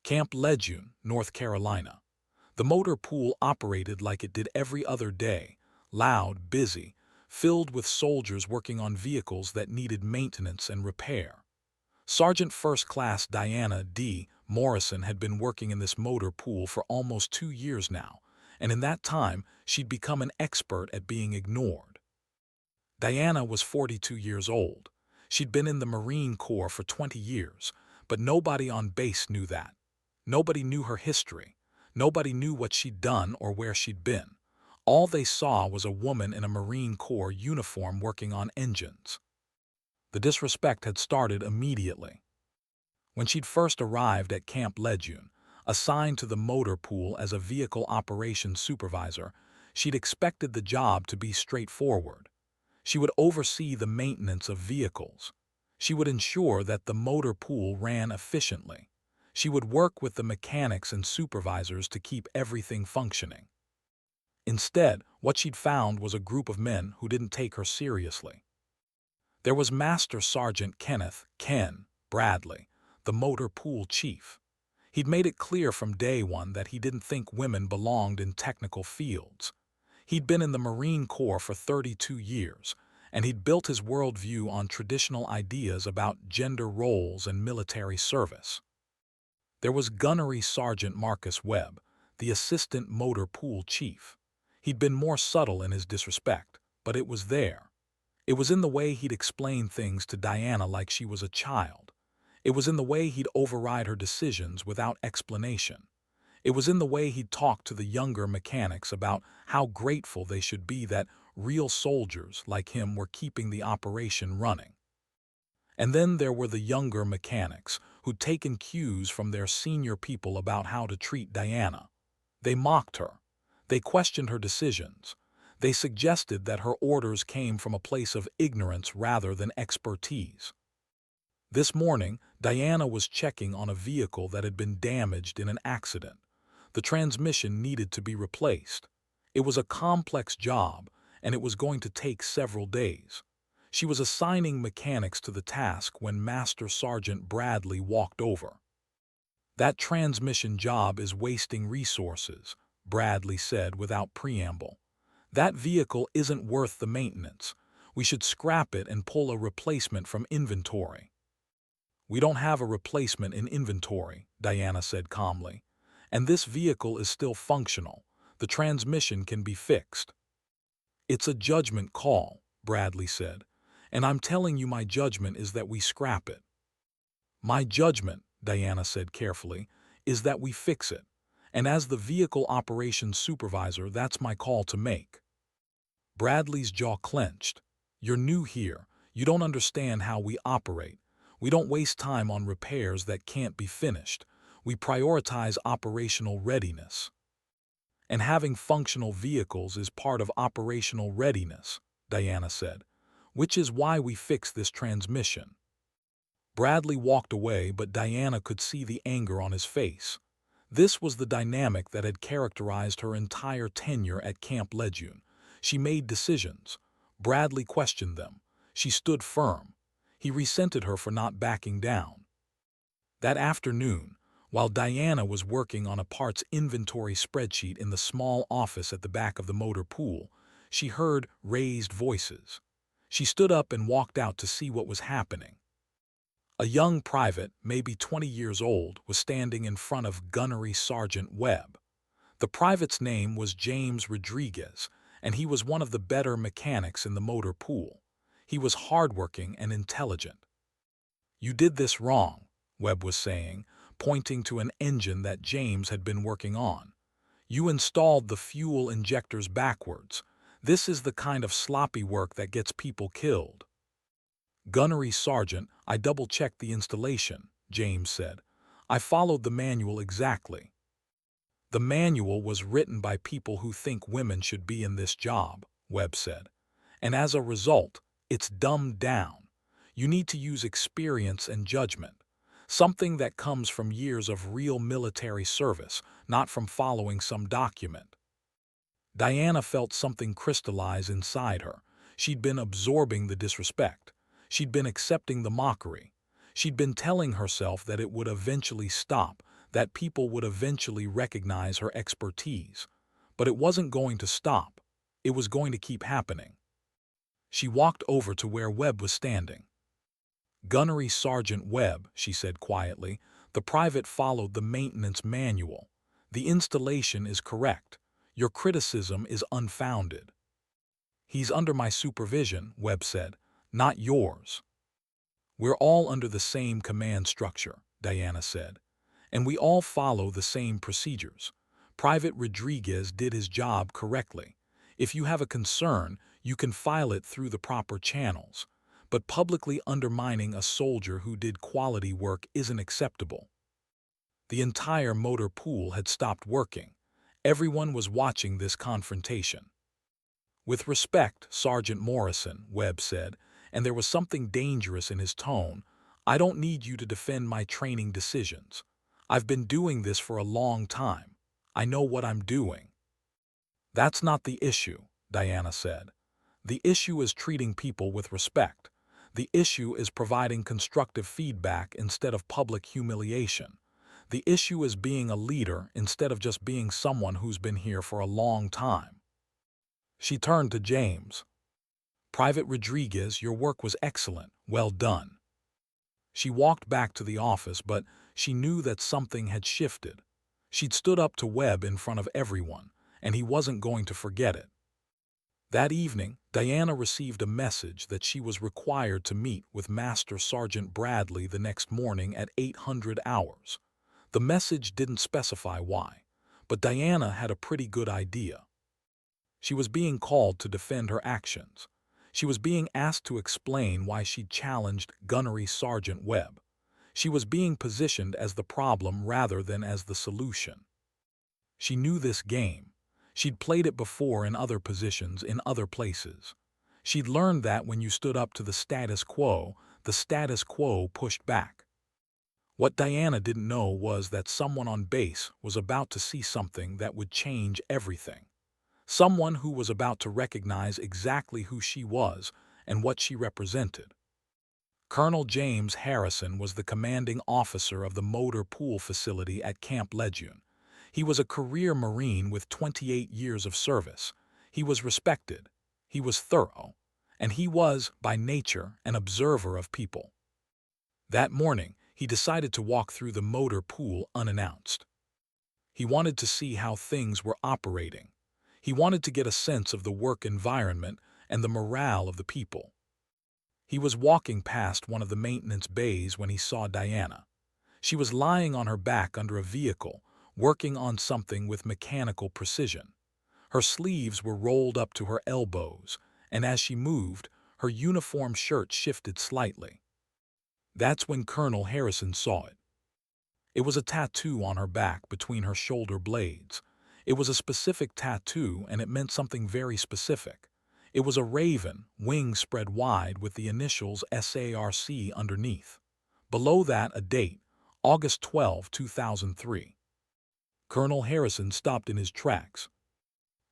Camp Lejeune, North Carolina. The motor pool operated like it did every other day, loud, busy, filled with soldiers working on vehicles that needed maintenance and repair. Sergeant First Class Diana D. Morrison had been working in this motor pool for almost 2 years now, and in that time she'd become an expert at being ignored. Diana was 42 years old. She'd been in the Marine Corps for 20 years, but nobody on base knew that. Nobody knew her history. Nobody knew what she'd done or where she'd been. All they saw was a woman in a Marine Corps uniform working on engines. The disrespect had started immediately. When she'd first arrived at Camp Lejeune, assigned to the motor pool as a vehicle operations supervisor, she'd expected the job to be straightforward. She would oversee the maintenance of vehicles. She would ensure that the motor pool ran efficiently. She would work with the mechanics and supervisors to keep everything functioning. Instead, what she'd found was a group of men who didn't take her seriously. There was Master Sergeant Kenneth "Ken" Bradley, the motor pool chief. He'd made it clear from day one that he didn't think women belonged in technical fields. He'd been in the Marine Corps for 32 years, and he'd built his worldview on traditional ideas about gender roles and military service. There was Gunnery Sergeant Marcus Webb, the assistant motor pool chief. He'd been more subtle in his disrespect, but it was there. It was in the way he'd explain things to Diana like she was a child. It was in the way he'd override her decisions without explanation. It was in the way he'd talk to the younger mechanics about how grateful they should be that real soldiers like him were keeping the operation running. And then there were the younger mechanics who'd taken cues from their senior people about how to treat Diana. They mocked her. They questioned her decisions. They suggested that her orders came from a place of ignorance rather than expertise. This morning, Diana was checking on a vehicle that had been damaged in an accident. The transmission needed to be replaced. It was a complex job, and it was going to take several days. She was assigning mechanics to the task when Master Sergeant Bradley walked over. "That transmission job is wasting resources," Bradley said without preamble. "That vehicle isn't worth the maintenance. We should scrap it and pull a replacement from inventory." "We don't have a replacement in inventory," Diana said calmly. "And this vehicle is still functional. The transmission can be fixed." "It's a judgment call," Bradley said, "and I'm telling you my judgment is that we scrap it." "My judgment," Diana said carefully, "is that we fix it. And as the vehicle operations supervisor, that's my call to make." Bradley's jaw clenched. "You're new here. You don't understand how we operate. We don't waste time on repairs that can't be finished. We prioritize operational readiness." "And having functional vehicles is part of operational readiness," Diana said, "which is why we fix this transmission." Bradley walked away, but Diana could see the anger on his face. This was the dynamic that had characterized her entire tenure at Camp Lejeune. She made decisions. Bradley questioned them. She stood firm. He resented her for not backing down. That afternoon, while Diana was working on a parts inventory spreadsheet in the small office at the back of the motor pool, she heard raised voices. She stood up and walked out to see what was happening. A young private, maybe 20 years old, was standing in front of Gunnery Sergeant Webb. The private's name was James Rodriguez, and he was one of the better mechanics in the motor pool. He was hardworking and intelligent. "You did this wrong," Webb was saying, pointing to an engine that James had been working on. "You installed the fuel injectors backwards. This is the kind of sloppy work that gets people killed." "Gunnery Sergeant, I double-checked the installation," James said. "I followed the manual exactly." "The manual was written by people who think women should be in this job," Webb said. "And as a result, it's dumbed down. You need to use experience and judgment, something that comes from years of real military service, not from following some document." Diana felt something crystallize inside her. She'd been absorbing the disrespect. She'd been accepting the mockery. She'd been telling herself that it would eventually stop, that people would eventually recognize her expertise. But it wasn't going to stop. It was going to keep happening. She walked over to where Webb was standing. "Gunnery Sergeant Webb," she said quietly. "The private followed the maintenance manual. The installation is correct. Your criticism is unfounded." "He's under my supervision," Webb said, "not yours." "We're all under the same command structure," Diana said, "and we all follow the same procedures. Private Rodriguez did his job correctly. If you have a concern, you can file it through the proper channels. But publicly undermining a soldier who did quality work isn't acceptable." The entire motor pool had stopped working. Everyone was watching this confrontation. "With respect, Sergeant Morrison," Webb said, and there was something dangerous in his tone, "I don't need you to defend my training decisions. I've been doing this for a long time. I know what I'm doing." "That's not the issue," Diana said. "The issue is treating people with respect. The issue is providing constructive feedback instead of public humiliation. The issue is being a leader instead of just being someone who's been here for a long time." She turned to James. "Private Rodriguez, your work was excellent. Well done." She walked back to the office, but she knew that something had shifted. She'd stood up to Webb in front of everyone, and he wasn't going to forget it. That evening, Diana received a message that she was required to meet with Master Sergeant Bradley the next morning at 800 hours. The message didn't specify why, but Diana had a pretty good idea. She was being called to defend her actions. She was being asked to explain why she'd challenged Gunnery Sergeant Webb. She was being positioned as the problem rather than as the solution. She knew this game. She'd played it before in other positions, in other places. She'd learned that when you stood up to the status quo pushed back. What Diana didn't know was that someone on base was about to see something that would change everything. Someone who was about to recognize exactly who she was and what she represented. Colonel James Harrison was the commanding officer of the motor pool facility at Camp Lejeune. He was a career Marine with 28 years of service. He was respected, he was thorough, and he was, by nature, an observer of people. That morning, he decided to walk through the motor pool unannounced. He wanted to see how things were operating. He wanted to get a sense of the work environment and the morale of the people. He was walking past one of the maintenance bays when he saw Diana. She was lying on her back under a vehicle, working on something with mechanical precision. Her sleeves were rolled up to her elbows, and as she moved, her uniform shirt shifted slightly. That's when Colonel Harrison saw it. It was a tattoo on her back between her shoulder blades. It was a specific tattoo, and it meant something very specific. It was a raven, wings spread wide with the initials SARC underneath. Below that, a date, August 12, 2003. Colonel Harrison stopped in his tracks.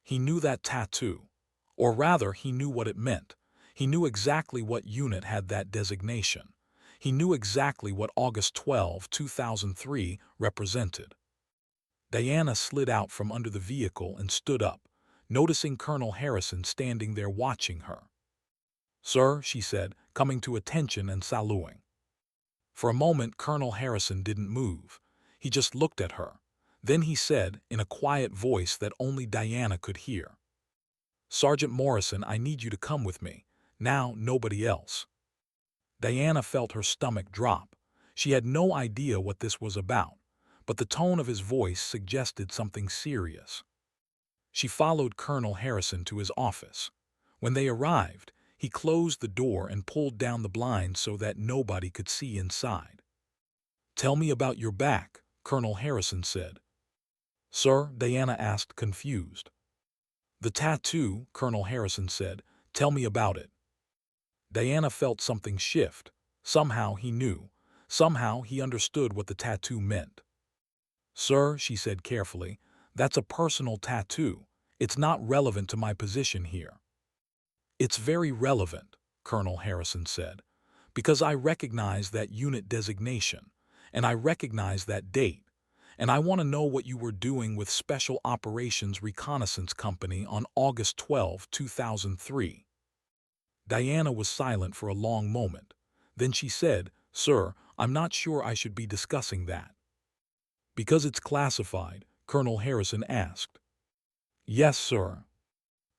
He knew that tattoo. Or rather, he knew what it meant. He knew exactly what unit had that designation. He knew exactly what August 12, 2003 represented. Diana slid out from under the vehicle and stood up, noticing Colonel Harrison standing there watching her. "Sir," she said, coming to attention and saluting. For a moment, Colonel Harrison didn't move. He just looked at her. Then he said, in a quiet voice that only Diana could hear, "Sergeant Morrison, I need you to come with me. Now, nobody else." Diana felt her stomach drop. She had no idea what this was about, but the tone of his voice suggested something serious. She followed Colonel Harrison to his office. When they arrived, he closed the door and pulled down the blinds so that nobody could see inside. "Tell me about your back," Colonel Harrison said. "Sir?" Diana asked, confused. "The tattoo," Colonel Harrison said. "Tell me about it." Diana felt something shift. Somehow he knew. Somehow he understood what the tattoo meant. "Sir," she said carefully, "that's a personal tattoo. It's not relevant to my position here." "It's very relevant," Colonel Harrison said, "because I recognize that unit designation, and I recognize that date, and I want to know what you were doing with Special Operations Reconnaissance Company on August 12, 2003. Diana was silent for a long moment. Then she said, "Sir, I'm not sure I should be discussing that." "Because it's classified?" Colonel Harrison asked. "Yes, sir."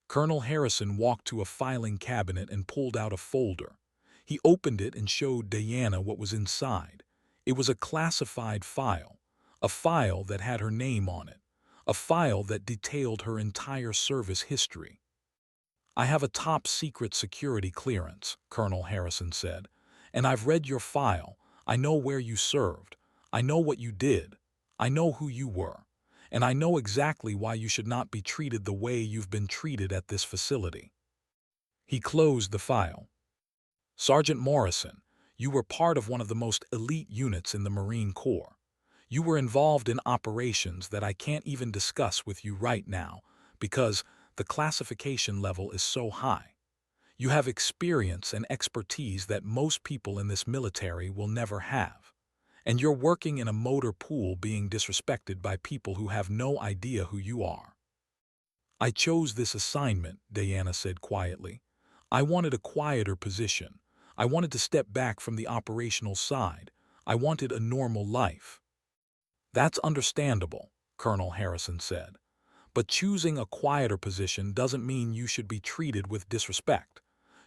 Colonel Harrison walked to a filing cabinet and pulled out a folder. He opened it and showed Diana what was inside. It was a classified file, a file that had her name on it, a file that detailed her entire service history. "I have a top-secret security clearance," Colonel Harrison said, "and I've read your file. I know where you served. I know what you did. I know who you were. And I know exactly why you should not be treated the way you've been treated at this facility." He closed the file. "Sergeant Morrison, you were part of one of the most elite units in the Marine Corps. You were involved in operations that I can't even discuss with you right now because the classification level is so high. You have experience and expertise that most people in this military will never have. And you're working in a motor pool being disrespected by people who have no idea who you are." "I chose this assignment," Diana said quietly. "I wanted a quieter position. I wanted to step back from the operational side. I wanted a normal life." "That's understandable," Colonel Harrison said. "But choosing a quieter position doesn't mean you should be treated with disrespect.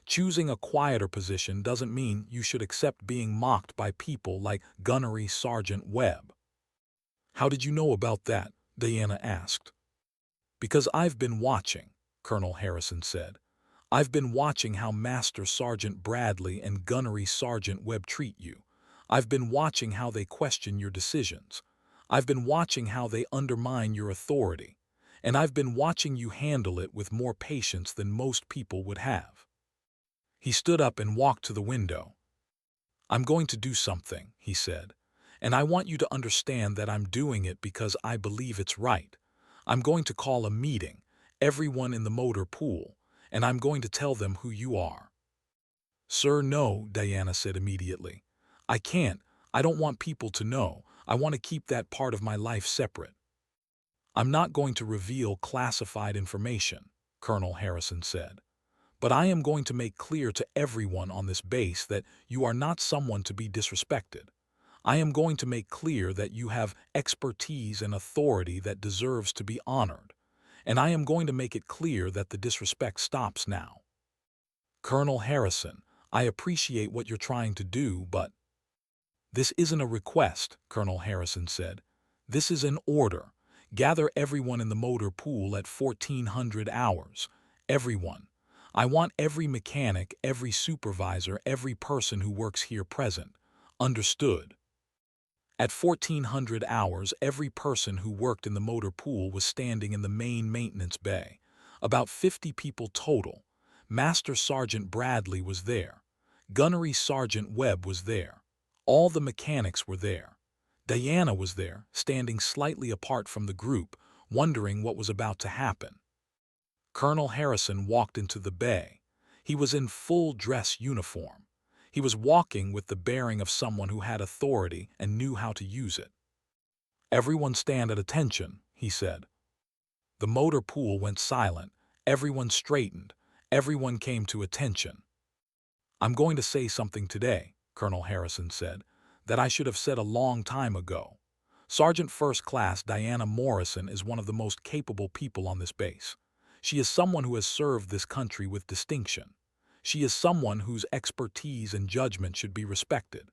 Choosing a quieter position doesn't mean you should accept being mocked by people like Gunnery Sergeant Webb." "How did you know about that?" Diana asked. "Because I've been watching," Colonel Harrison said. "I've been watching how Master Sergeant Bradley and Gunnery Sergeant Webb treat you. I've been watching how they question your decisions. I've been watching how they undermine your authority. And I've been watching you handle it with more patience than most people would have." He stood up and walked to the window. "I'm going to do something," he said, "and I want you to understand that I'm doing it because I believe it's right. I'm going to call a meeting, everyone in the motor pool, and I'm going to tell them who you are." "Sir, no," Diana said immediately. "I can't. I don't want people to know. I want to keep that part of my life separate." "I'm not going to reveal classified information," Colonel Harrison said. "But I am going to make clear to everyone on this base that you are not someone to be disrespected. I am going to make clear that you have expertise and authority that deserves to be honored. And I am going to make it clear that the disrespect stops now." "Colonel Harrison, I appreciate what you're trying to do, but—" "This isn't a request," Colonel Harrison said. "This is an order. Gather everyone in the motor pool at 1400 hours. Everyone. I want every mechanic, every supervisor, every person who works here present. Understood?" At 1400 hours, every person who worked in the motor pool was standing in the main maintenance bay. About 50 people total. Master Sergeant Bradley was there. Gunnery Sergeant Webb was there. All the mechanics were there. Diana was there, standing slightly apart from the group, wondering what was about to happen. Colonel Harrison walked into the bay. He was in full dress uniform. He was walking with the bearing of someone who had authority and knew how to use it. "Everyone stand at attention," he said. The motor pool went silent. Everyone straightened. Everyone came to attention. "I'm going to say something today," Colonel Harrison said, "that I should have said a long time ago. Sergeant First Class Diana Morrison is one of the most capable people on this base. She is someone who has served this country with distinction. She is someone whose expertise and judgment should be respected.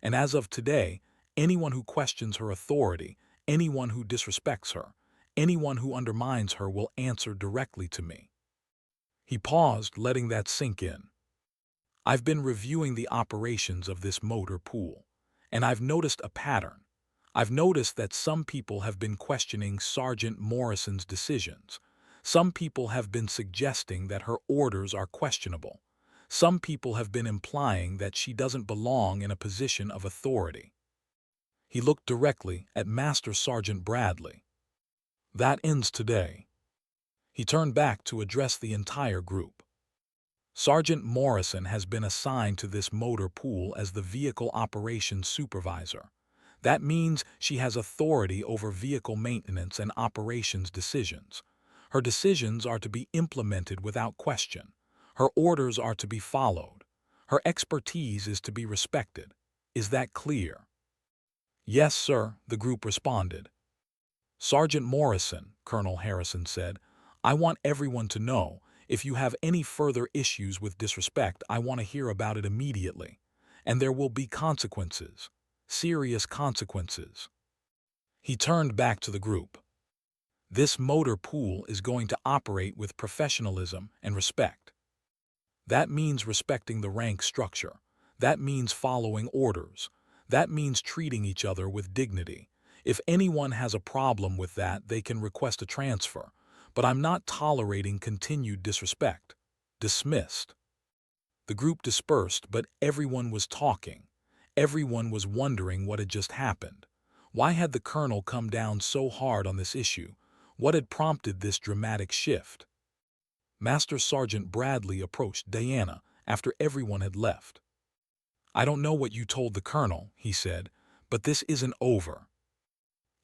And as of today, anyone who questions her authority, anyone who disrespects her, anyone who undermines her will answer directly to me." He paused, letting that sink in. "I've been reviewing the operations of this motor pool, and I've noticed a pattern. I've noticed that some people have been questioning Sergeant Morrison's decisions. Some people have been suggesting that her orders are questionable. Some people have been implying that she doesn't belong in a position of authority." He looked directly at Master Sergeant Bradley. "That ends today." He turned back to address the entire group. "Sergeant Morrison has been assigned to this motor pool as the vehicle operations supervisor. That means she has authority over vehicle maintenance and operations decisions. Her decisions are to be implemented without question. Her orders are to be followed. Her expertise is to be respected. Is that clear? Yes, sir, the group responded. Sergeant Morrison, Colonel Harrison said, I want everyone to know, if you have any further issues with disrespect, I want to hear about it immediately. And there will be consequences. Serious consequences. He turned back to the group. This motor pool is going to operate with professionalism and respect. That means respecting the rank structure. That means following orders. That means treating each other with dignity. If anyone has a problem with that, they can request a transfer. But I'm not tolerating continued disrespect. Dismissed. The group dispersed, but everyone was talking. Everyone was wondering what had just happened. Why had the colonel come down so hard on this issue? What had prompted this dramatic shift? Master Sergeant Bradley approached Diana after everyone had left. I don't know what you told the colonel, he said, but this isn't over.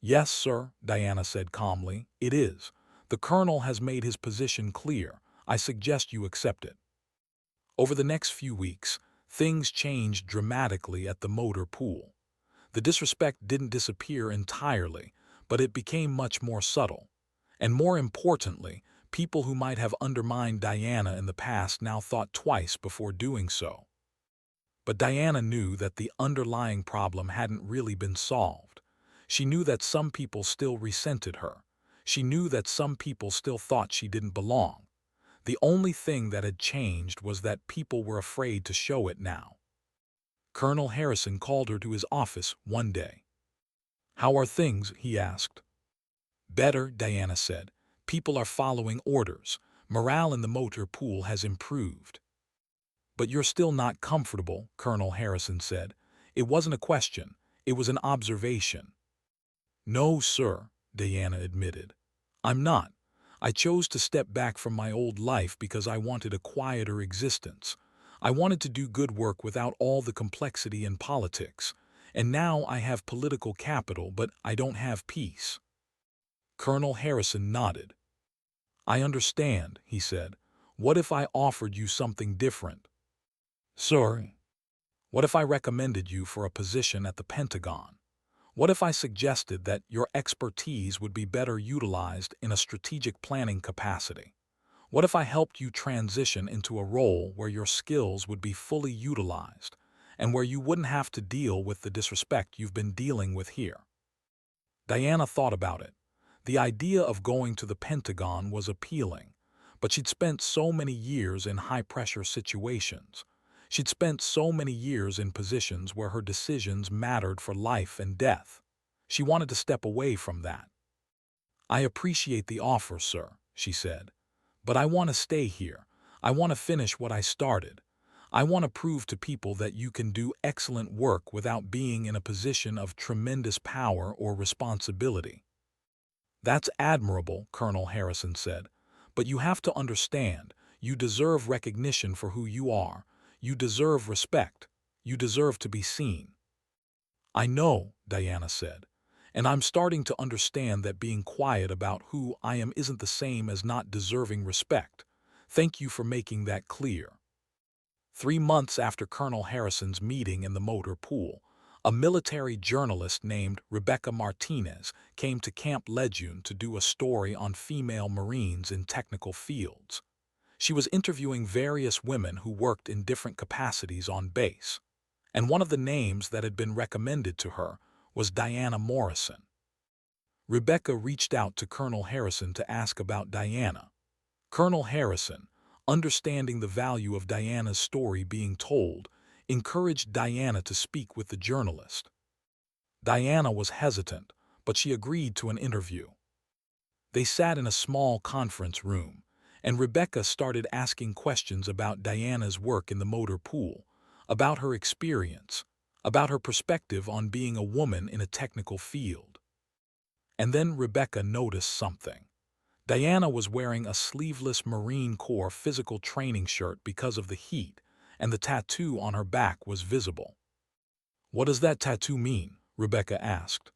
Yes, sir, Diana said calmly, it is. The colonel has made his position clear. I suggest you accept it. Over the next few weeks, things changed dramatically at the motor pool. The disrespect didn't disappear entirely, but it became much more subtle. And more importantly, people who might have undermined Diana in the past now thought twice before doing so. But Diana knew that the underlying problem hadn't really been solved. She knew that some people still resented her. She knew that some people still thought she didn't belong. The only thing that had changed was that people were afraid to show it now. Colonel Harrison called her to his office one day. How are things? He asked. Better, Diana said. People are following orders. Morale in the motor pool has improved. But you're still not comfortable, Colonel Harrison said. It wasn't a question. It was an observation. No, sir, Diana admitted. I'm not. I chose to step back from my old life because I wanted a quieter existence. I wanted to do good work without all the complexity in politics. And now I have political capital, but I don't have peace. Colonel Harrison nodded. I understand, he said. What if I offered you something different? Sir, what if I recommended you for a position at the Pentagon? What if I suggested that your expertise would be better utilized in a strategic planning capacity? What if I helped you transition into a role where your skills would be fully utilized and where you wouldn't have to deal with the disrespect you've been dealing with here? Diana thought about it. The idea of going to the Pentagon was appealing, but she'd spent so many years in high-pressure situations. She'd spent so many years in positions where her decisions mattered for life and death. She wanted to step away from that. I appreciate the offer, sir, she said, but I want to stay here. I want to finish what I started. I want to prove to people that you can do excellent work without being in a position of tremendous power or responsibility. That's admirable, Colonel Harrison said, but you have to understand, you deserve recognition for who you are. You deserve respect. You deserve to be seen. I know, Diana said, and I'm starting to understand that being quiet about who I am isn't the same as not deserving respect. Thank you for making that clear. 3 months after Colonel Harrison's meeting in the motor pool, a military journalist named Rebecca Martinez came to Camp Lejeune to do a story on female Marines in technical fields. She was interviewing various women who worked in different capacities on base, and one of the names that had been recommended to her was Diana Morrison. Rebecca reached out to Colonel Harrison to ask about Diana. Colonel Harrison, understanding the value of Diana's story being told, encouraged Diana to speak with the journalist. Diana was hesitant, but she agreed to an interview. They sat in a small conference room, and Rebecca started asking questions about Diana's work in the motor pool, about her experience, about her perspective on being a woman in a technical field. And then Rebecca noticed something. Diana was wearing a sleeveless Marine Corps physical training shirt because of the heat, and the tattoo on her back was visible. What does that tattoo mean? Rebecca asked.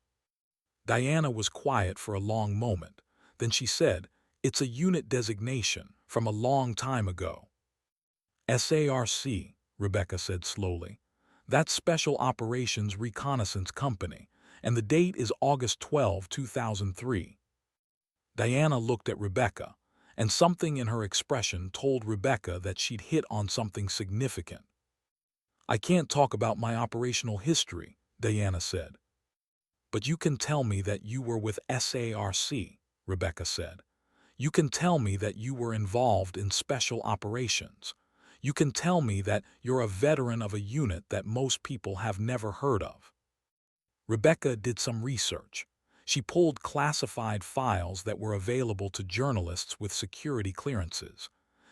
Diana was quiet for a long moment. Then she said, "It's a unit designation from a long time ago." SARC, Rebecca said slowly. That's Special Operations Reconnaissance Company, and the date is August 12, 2003. Diana looked at Rebecca, and something in her expression told Rebecca that she'd hit on something significant. "I can't talk about my operational history," Diana said. "But you can tell me that you were with SARC, Rebecca said. "You can tell me that you were involved in special operations. You can tell me that you're a veteran of a unit that most people have never heard of." Rebecca did some research. She pulled classified files that were available to journalists with security clearances.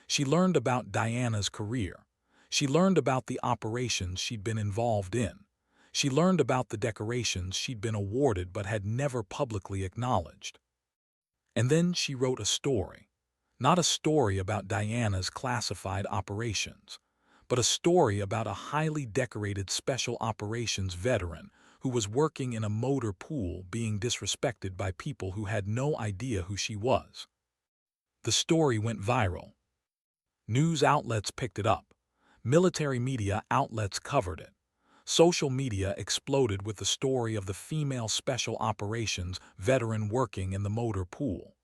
She learned about Diana's career. She learned about the operations she'd been involved in. She learned about the decorations she'd been awarded but had never publicly acknowledged. And then she wrote a story. Not a story about Diana's classified operations, but a story about a highly decorated special operations veteran who was working in a motor pool being disrespected by people who had no idea who she was. The story went viral. News outlets picked it up. Military media outlets covered it. Social media exploded with the story of the female special operations veteran working in the motor pool.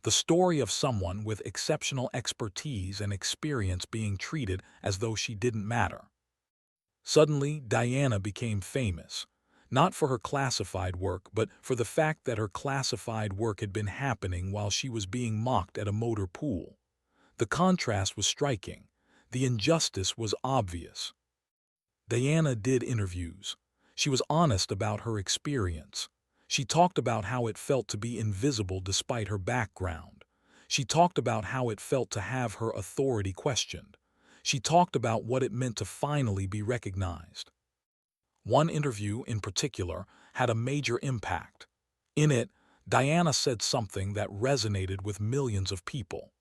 The story of someone with exceptional expertise and experience being treated as though she didn't matter. Suddenly, Diana became famous, not for her classified work, but for the fact that her classified work had been happening while she was being mocked at a motor pool. The contrast was striking. The injustice was obvious. Diana did interviews. She was honest about her experience. She talked about how it felt to be invisible despite her background. She talked about how it felt to have her authority questioned. She talked about what it meant to finally be recognized. One interview in particular had a major impact. In it, Diana said something that resonated with millions of people.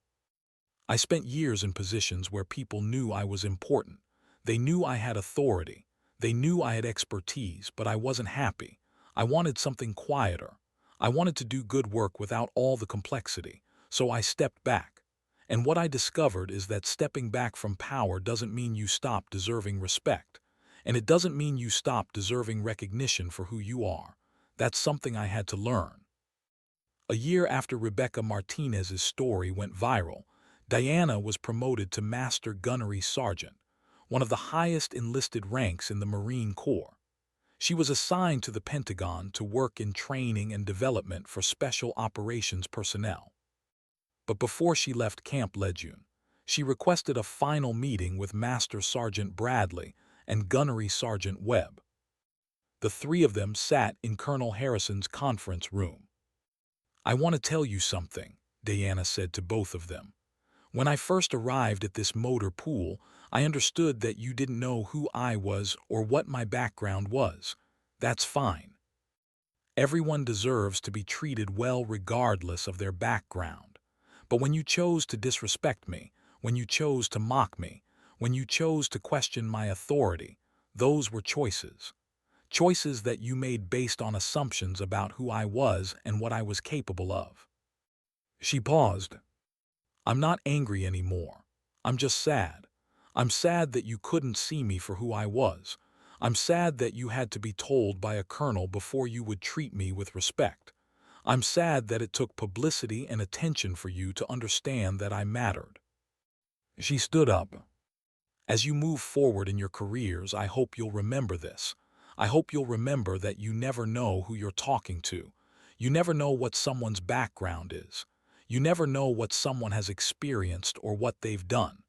"I spent years in positions where people knew I was important. They knew I had authority. They knew I had expertise, but I wasn't happy. I wanted something quieter. I wanted to do good work without all the complexity, so I stepped back. And what I discovered is that stepping back from power doesn't mean you stop deserving respect. And it doesn't mean you stop deserving recognition for who you are. That's something I had to learn." A year after Rebecca Martinez's story went viral, Diana was promoted to Master Gunnery Sergeant, one of the highest enlisted ranks in the Marine Corps. She was assigned to the Pentagon to work in training and development for special operations personnel. But before she left Camp Lejeune, she requested a final meeting with Master Sergeant Bradley and Gunnery Sergeant Webb. The three of them sat in Colonel Harrison's conference room. "I want to tell you something," Diana said to both of them. "When I first arrived at this motor pool, I understood that you didn't know who I was or what my background was. That's fine. Everyone deserves to be treated well regardless of their background. But when you chose to disrespect me, when you chose to mock me, when you chose to question my authority, those were choices. Choices that you made based on assumptions about who I was and what I was capable of." She paused. "I'm not angry anymore. I'm just sad. I'm sad that you couldn't see me for who I was. I'm sad that you had to be told by a colonel before you would treat me with respect. I'm sad that it took publicity and attention for you to understand that I mattered." She stood up. "As you move forward in your careers, I hope you'll remember this. I hope you'll remember that you never know who you're talking to. You never know what someone's background is. You never know what someone has experienced or what they've done.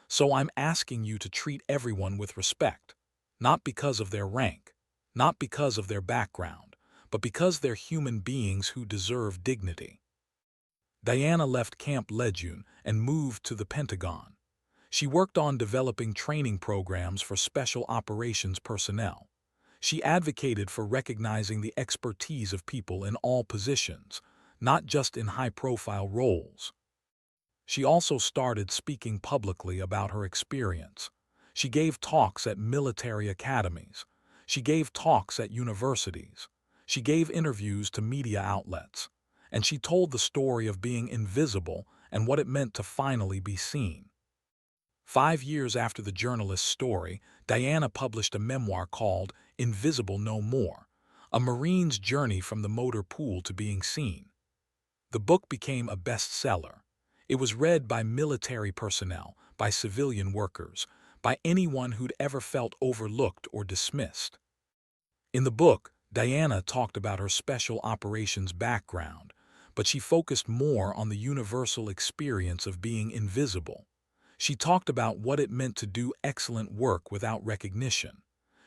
So I'm asking you to treat everyone with respect, not because of their rank, not because of their background, but because they're human beings who deserve dignity." Diana left Camp Lejeune and moved to the Pentagon. She worked on developing training programs for special operations personnel. She advocated for recognizing the expertise of people in all positions, not just in high-profile roles. She also started speaking publicly about her experience. She gave talks at military academies. She gave talks at universities. She gave interviews to media outlets. And she told the story of being invisible and what it meant to finally be seen. 5 years after the journalist's story, Diana published a memoir called Invisible No More, a Marine's journey from the motor pool to being seen. The book became a bestseller. It was read by military personnel, by civilian workers, by anyone who'd ever felt overlooked or dismissed. In the book, Diana talked about her special operations background, but she focused more on the universal experience of being invisible. She talked about what it meant to do excellent work without recognition.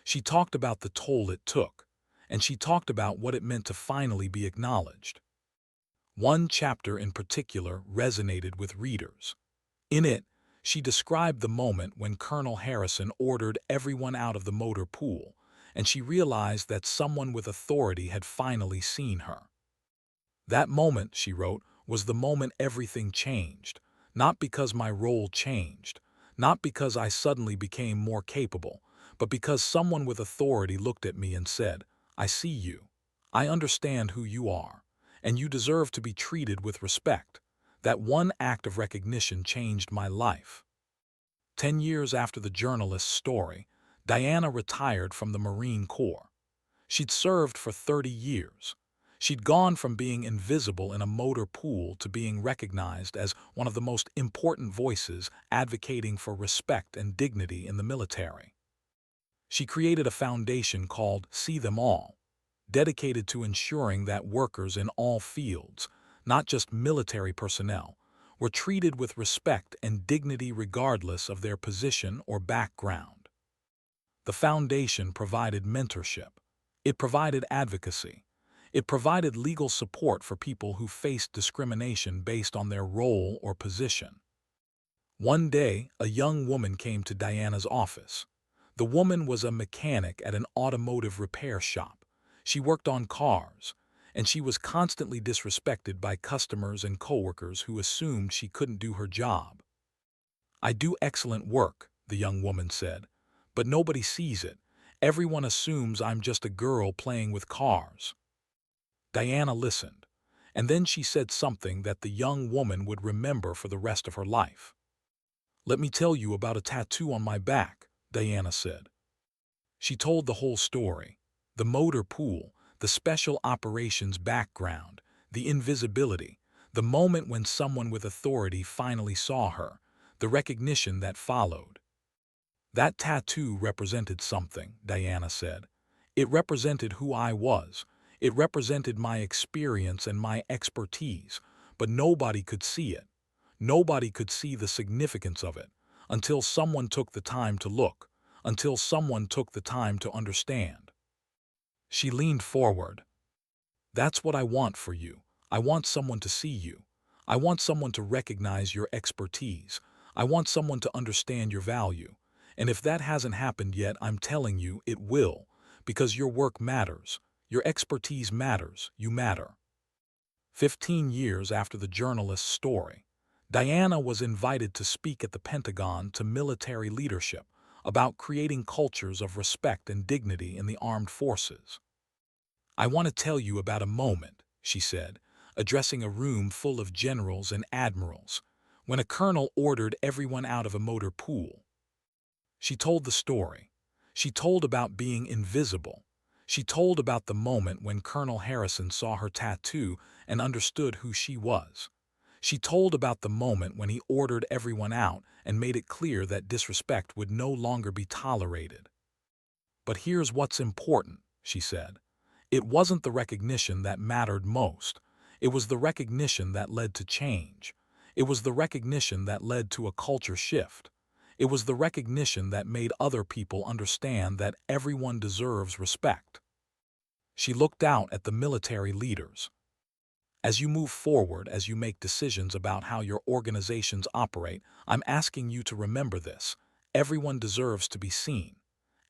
She talked about the toll it took, and she talked about what it meant to finally be acknowledged. One chapter in particular resonated with readers. In it, she described the moment when Colonel Harrison ordered everyone out of the motor pool, and she realized that someone with authority had finally seen her. That moment, she wrote, was the moment everything changed, not because my role changed, not because I suddenly became more capable, but because someone with authority looked at me and said, "I see you. I understand who you are, and you deserve to be treated with respect." That one act of recognition changed my life. 10 years after the journalist's story, Diana retired from the Marine Corps. She'd served for 30 years. She'd gone from being invisible in a motor pool to being recognized as one of the most important voices advocating for respect and dignity in the military. She created a foundation called See Them All, dedicated to ensuring that workers in all fields, not just military personnel, were treated with respect and dignity regardless of their position or background. The foundation provided mentorship. It provided advocacy. It provided legal support for people who faced discrimination based on their role or position. One day, a young woman came to Diana's office. The woman was a mechanic at an automotive repair shop. She worked on cars, and she was constantly disrespected by customers and coworkers who assumed she couldn't do her job. "I do excellent work," the young woman said, "but nobody sees it. Everyone assumes I'm just a girl playing with cars." Diana listened, and then she said something that the young woman would remember for the rest of her life. "Let me tell you about a tattoo on my back," Diana said. She told the whole story: the motor pool, the special operations background, the invisibility, the moment when someone with authority finally saw her, the recognition that followed. "That tattoo represented something," Diana said. "It represented who I was. It represented my experience and my expertise, but nobody could see it. Nobody could see the significance of it until someone took the time to look, until someone took the time to understand." She leaned forward. "That's what I want for you. I want someone to see you. I want someone to recognize your expertise. I want someone to understand your value. And if that hasn't happened yet, I'm telling you it will, because your work matters. Your expertise matters. You matter." 15 years after the journalist's story, Diana was invited to speak at the Pentagon to military leadership about creating cultures of respect and dignity in the armed forces. "I want to tell you about a moment," she said, addressing a room full of generals and admirals, "when a colonel ordered everyone out of a motor pool." She told the story. She told about being invisible. She told about the moment when Colonel Harrison saw her tattoo and understood who she was. She told about the moment when he ordered everyone out and made it clear that disrespect would no longer be tolerated. "But here's what's important," she said. "It wasn't the recognition that mattered most. It was the recognition that led to change. It was the recognition that led to a culture shift. It was the recognition that made other people understand that everyone deserves respect." She looked out at the military leaders. "As you move forward, as you make decisions about how your organizations operate, I'm asking you to remember this. Everyone deserves to be seen.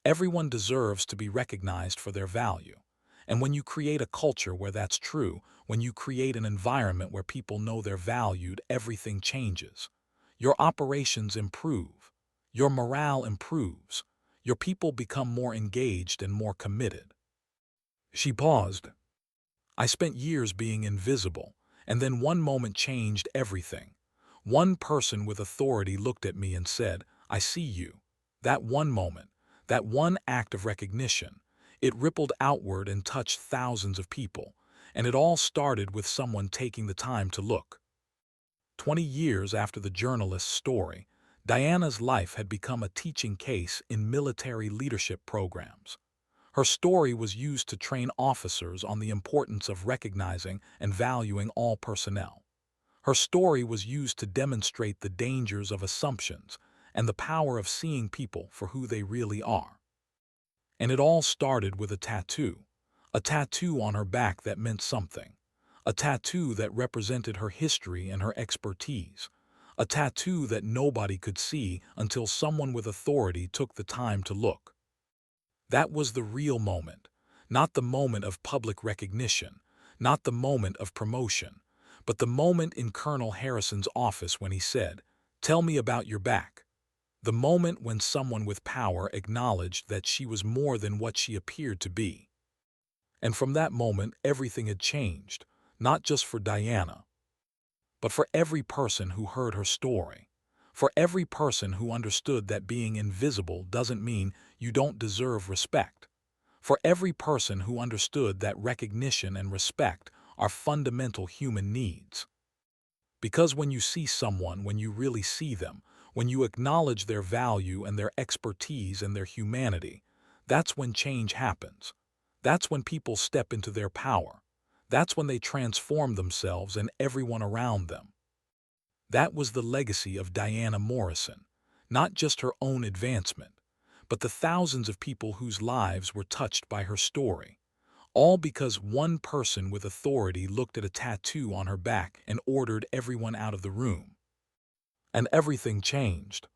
Everyone deserves to be recognized for their value. And when you create a culture where that's true, when you create an environment where people know they're valued, everything changes. Your operations improve. Your morale improves. Your people become more engaged and more committed. She paused. I spent years being invisible, and then one moment changed everything. One person with authority looked at me and said, "I see you." That one moment, that one act of recognition, it rippled outward and touched thousands of people, and it all started with someone taking the time to look. 20 years after the journalist's story, Diana's life had become a teaching case in military leadership programs. Her story was used to train officers on the importance of recognizing and valuing all personnel. Her story was used to demonstrate the dangers of assumptions and the power of seeing people for who they really are. And it all started with a tattoo on her back that meant something, a tattoo that represented her history and her expertise, a tattoo that nobody could see until someone with authority took the time to look. That was the real moment, not the moment of public recognition, not the moment of promotion, but the moment in Colonel Harrison's office when he said, "Tell me about your back." The moment when someone with power acknowledged that she was more than what she appeared to be. And from that moment, everything had changed, not just for Diana, but for every person who heard her story. For every person who understood that being invisible doesn't mean you don't deserve respect. For every person who understood that recognition and respect are fundamental human needs. Because when you see someone, when you really see them, when you acknowledge their value and their expertise and their humanity, that's when change happens. That's when people step into their power. That's when they transform themselves and everyone around them. That was the legacy of Diana Morrison, not just her own advancement, but the thousands of people whose lives were touched by her story, all because one person with authority looked at a tattoo on her back and ordered everyone out of the room. And everything changed.